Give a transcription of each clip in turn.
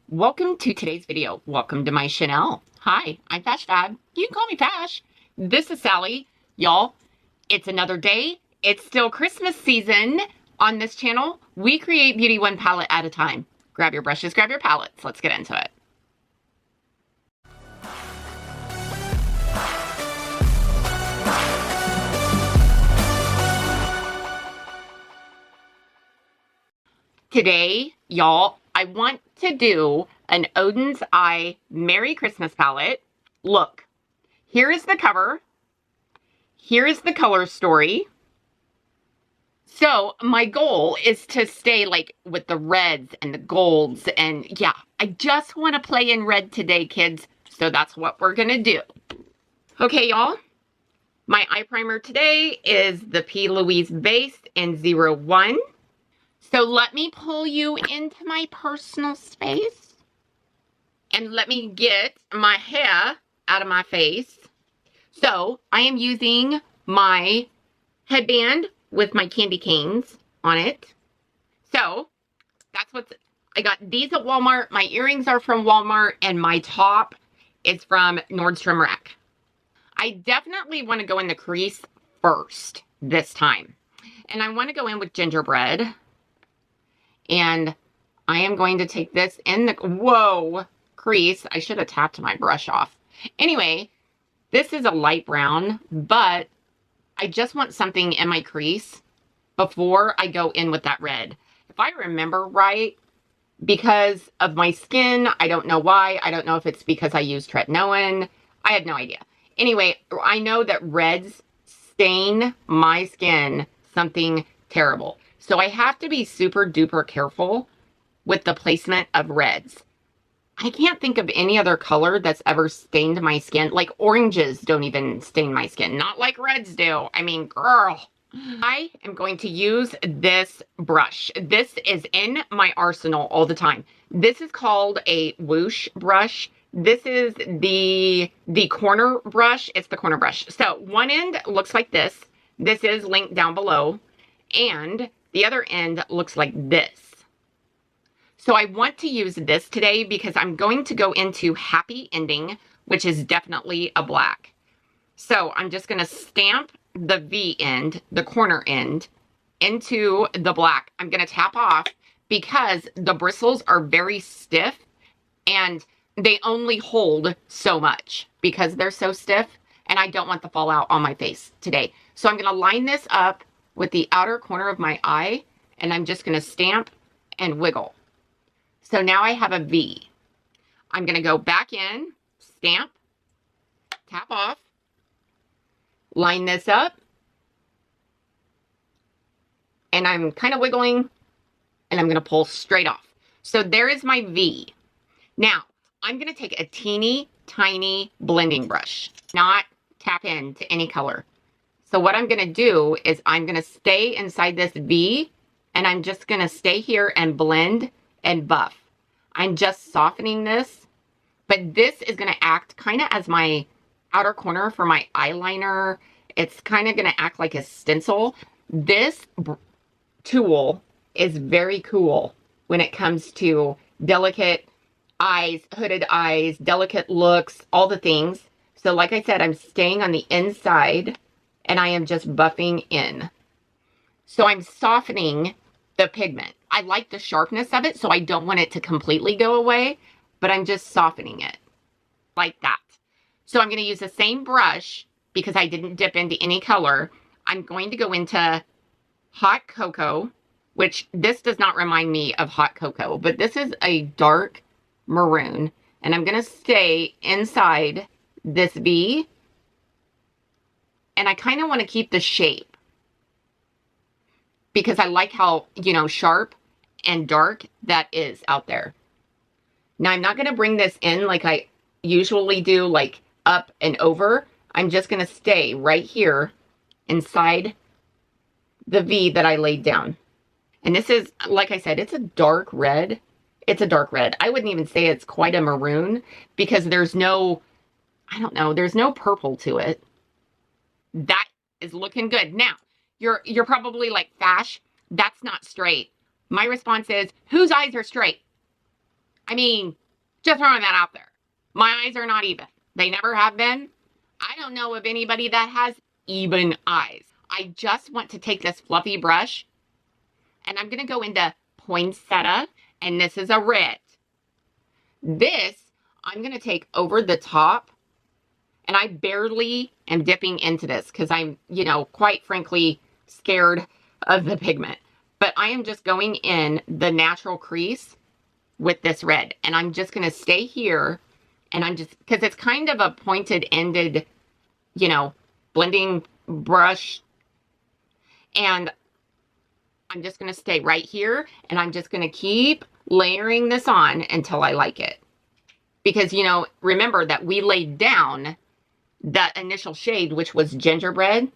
Welcome to today's video. Welcome to my Chanel. Hi, I'm FashFab. You can call me Fash. This is Sally. Y'all, it's another day. It's still Christmas season. On this channel, we create beauty one palette at a time. Grab your brushes, grab your palettes. Let's get into it. Today, y'all, I want to do an Oden's Merry Christmas palette. Look, here is the cover. Here is the color story. So my goal is to stay like with the reds and the golds. And yeah, I just want to play in red today, kids. So that's what we're going to do. Okay, y'all. My eye primer today is the P. Louise base in 01. So let me pull you into my personal space and let me get my hair out of my face. So I am using my headband with my candy canes on it. So that's what's, I got these at Walmart. My earrings are from Walmart and my top is from Nordstrom Rack. I definitely want to go in the crease first this time. And I want to go in with gingerbread. And I am going to take this in the, whoa, crease. I should have tapped my brush off. Anyway, this is a light brown, but I just want something in my crease before I go in with that red. If I remember right, because of my skin, I don't know why. I don't know if it's because I used tretinoin. I had no idea. Anyway, I know that reds stain my skin something terrible. So I have to be super duper careful with the placement of reds. I can't think of any other color that's ever stained my skin. Like oranges don't even stain my skin. Not like reds do. I mean, girl. I am going to use this brush. This is in my arsenal all the time. This is called a whoosh brush. This is the corner brush. It's the corner brush. So one end looks like this. This is linked down below. And the other end looks like this. So I want to use this today because I'm going to go into Happy Ending, which is definitely a black. So I'm just going to stamp the V end, the corner end, into the black. I'm going to tap off because the bristles are very stiff and they only hold so much because they're so stiff and I don't want the fallout on my face today. So I'm going to line this up with the outer corner of my eye, and I'm just going to stamp and wiggle. So now I have a V. I'm going to go back in, stamp, tap off, line this up, and I'm kind of wiggling, and I'm going to pull straight off. So there is my V. Now, I'm going to take a teeny tiny blending brush, not tap into any color. So what I'm going to do is I'm going to stay inside this V and I'm just going to stay here and blend and buff. I'm just softening this, but this is going to act kind of as my outer corner for my eyeliner. It's kind of going to act like a stencil. This tool is very cool when it comes to delicate eyes, hooded eyes, delicate looks, all the things. So like I said, I'm staying on the inside and I am just buffing in. So I'm softening the pigment. I like the sharpness of it, so I don't want it to completely go away, but I'm just softening it like that. So I'm going to use the same brush because I didn't dip into any color. I'm going to go into Hot Cocoa, which this does not remind me of Hot Cocoa, but this is a dark maroon, and I'm going to stay inside this V. And I kind of want to keep the shape because I like how, you know, sharp and dark that is out there. Now, I'm not going to bring this in like I usually do, like up and over. I'm just going to stay right here inside the V that I laid down. And this is, like I said, it's a dark red. It's a dark red. I wouldn't even say it's quite a maroon because there's no, I don't know, there's no purple to it. That is looking good. Now, you're probably like, Fash, that's not straight. My response is, whose eyes are straight? I mean, just throwing that out there. My eyes are not even. They never have been. I don't know of anybody that has even eyes. I just want to take this fluffy brush and I'm going to go into poinsettia, and this is a red. This, I'm going to take over the top, and I barely am dipping into this because I'm, you know, quite frankly, scared of the pigment. But I am just going in the natural crease with this red, and I'm just going to stay here, and I'm just, because it's kind of a pointed ended, you know, blending brush, and I'm just going to stay right here, and I'm just going to keep layering this on until I like it. Because, you know, remember that we laid down that initial shade, which was gingerbread,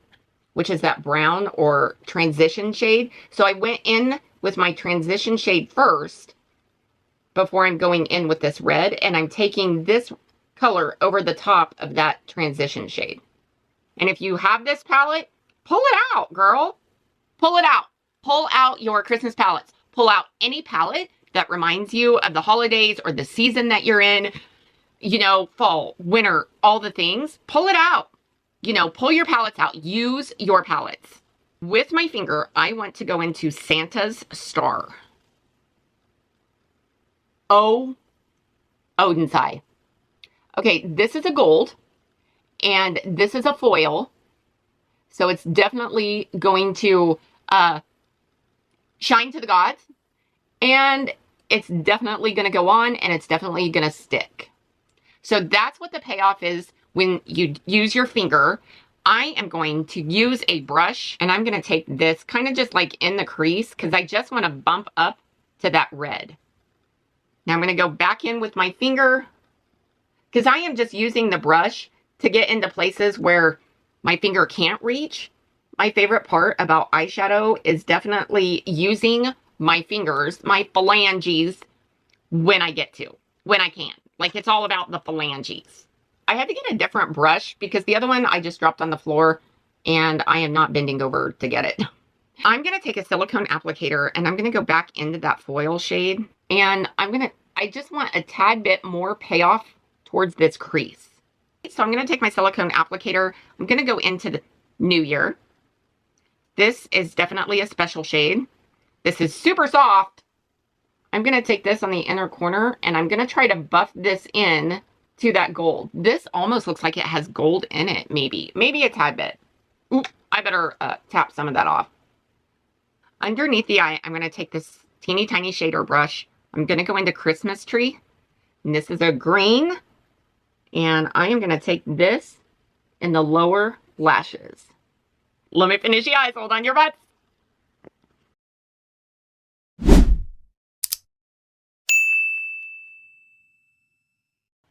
which is that brown or transition shade. So I went in with my transition shade first before I'm going in with this red, and I'm taking this color over the top of that transition shade. And if you have this palette, pull it out, girl. Pull it out. Pull out your Christmas palettes. Pull out any palette that reminds you of the holidays or the season that you're in, you know, fall, winter, all the things. Pull it out. You know, pull your palettes out. Use your palettes. With my finger, I want to go into Santa's Star. Oh, Oden'S Eye. Okay, this is a gold, and this is a foil. So it's definitely going to shine to the gods, and it's definitely going to go on, and it's definitely going to stick. So that's what the payoff is when you use your finger. I am going to use a brush, and I'm going to take this kind of just like in the crease because I just want to bump up to that red. Now I'm going to go back in with my finger because I am just using the brush to get into places where my finger can't reach. My favorite part about eyeshadow is definitely using my fingers, my phalanges, when I can. Like, it's all about the phalanges. I had to get a different brush because the other one I just dropped on the floor and I am not bending over to get it. I'm going to take a silicone applicator and I'm going to go back into that foil shade, and I just want a tad bit more payoff towards this crease. So I'm going to take my silicone applicator. I'm going to go into the New Year. This is definitely a special shade. This is super soft. I'm going to take this on the inner corner and I'm going to try to buff this in to that gold. This almost looks like it has gold in it, maybe a tad bit. Ooh, I better tap some of that off. Underneath the eye, I'm going to take this teeny tiny shader brush. I'm going to go into Christmas Tree. And this is a green. And I am going to take this in the lower lashes. Let me finish the eyes. Hold on your butts.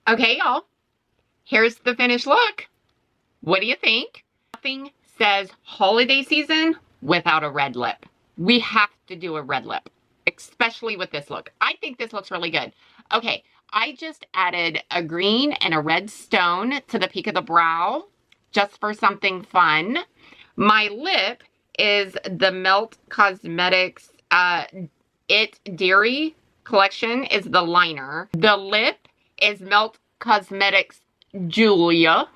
Okay, y'all. Here's the finished look. What do you think? Nothing says holiday season without a red lip. We have to do a red lip, especially with this look. I think this looks really good. Okay, I just added a green and a red stone to the peak of the brow just for something fun. My lip is the Melt Cosmetics It Dairy collection is the liner. The lip is Melt Cosmetics Julia.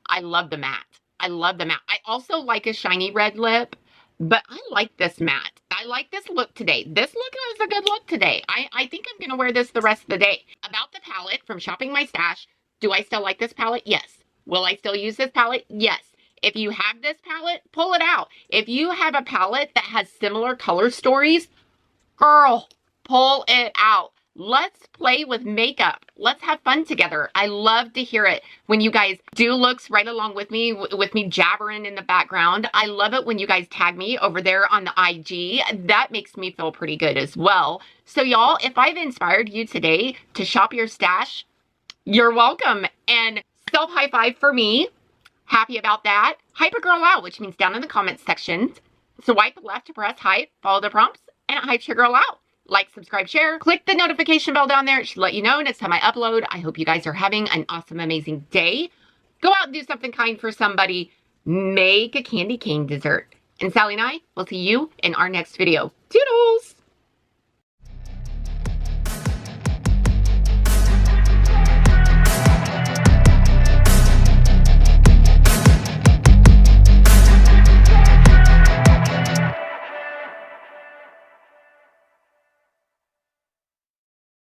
I love the matte. I love the matte. I also like a shiny red lip, but I like this matte. I like this look today. This look is a good look today. I think I'm going to wear this the rest of the day. About the palette from Shopping My Stash, do I still like this palette? Yes. Will I still use this palette? Yes. If you have this palette, pull it out. If you have a palette that has similar color stories, girl, pull it out. Let's play with makeup. Let's have fun together. I love to hear it when you guys do looks right along with me jabbering in the background. I love it when you guys tag me over there on the IG. That makes me feel pretty good as well. So y'all, if I've inspired you today to shop your stash, you're welcome. And self high five for me. Happy about that. Hype a girl out, which means down in the comments section. Swipe left to press hype, follow the prompts, and it hypes your girl out. Like, subscribe, share, click the notification bell down there. It should let you know next time I upload. I hope you guys are having an awesome, amazing day. Go out and do something kind for somebody. Make a candy cane dessert. And Sally and I will see you in our next video. Toodles!